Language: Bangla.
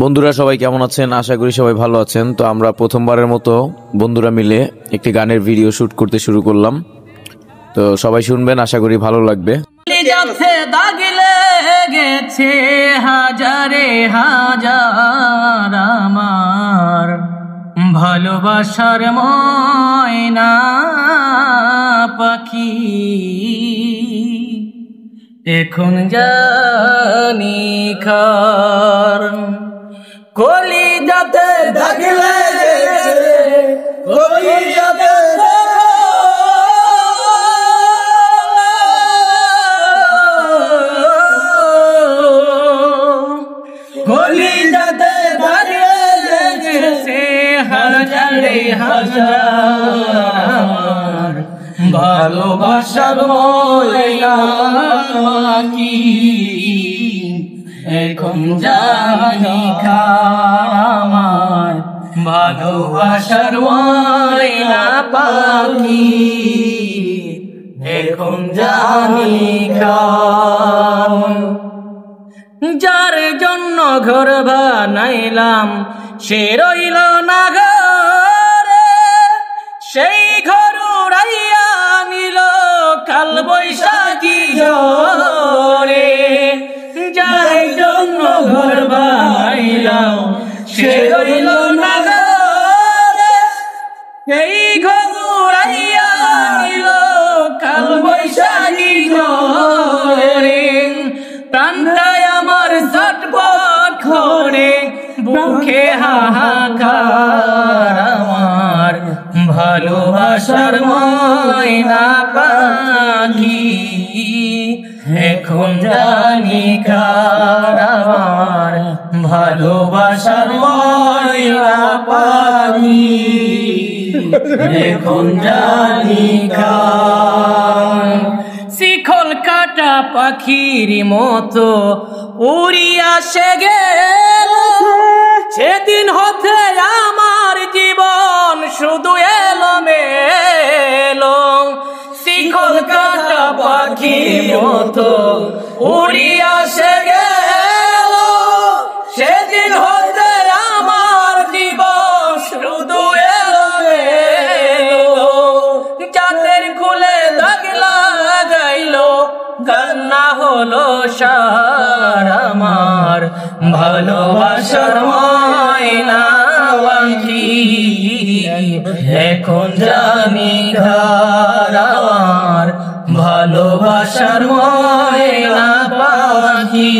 বন্ধুরা সবাই কেমন আছেন? আশা করি সবাই ভালো আছেন। তো আমরা প্রথমবারের মতো বন্ধুরা মিলে একটি গানের ভিডিও শুট করতে শুরু করলাম। তো সবাই শুনবেন, আশা করি ভালো লাগবে। গেছে হাজারে হাজার আমার ভালোবাসার ময়না পাখি, এখন জানি কার কলিজাতে দাগ লেগেছে, কলিজাতে কলিজাতে দাগ লেগেছে হাজারে হাজার ভালোবাসার ময়না পাখি, এখন জানি কার আমার ভালোবাসার ময়না পাখি, এখন জানি কার। যার জন্য ঘর বানাইলাম সে রইল না ঘরে, সেই ঘর উড়াইয়া নিল কাল বৈশাখী ঝড়ে। যার জন্য ঘর বানাইলাম সে রইল না ঘরে, সেই ঘর উড়াইয়া নিল কাল বৈশাখী ঝড়ে। প্রাণটায় আমার ছটফট করে, বুকে হাহাকার আমার ভালোবাসার ময়না পাখি, এখন জানি কার আমার ভালোবাসার ময়না পাখি, এখন জানি কার। শিকল কাটা পাখির মতো উড়িয়া সে গেল, সেদিন হতে আমার জীবন শুধু এলোমেলো। শিকল কাটা পাখির মতো উড়িয়া সে গেল, সেদিন হতে আমার জীবন শুধু এলোমেলো। জাতের খুলে দাগ লাগাইলো, কান্না হলো সার আমার ভালোবাসার ময়না পাখি, এখন জানি কার আমার ভালোবাসার ময়না পাখি,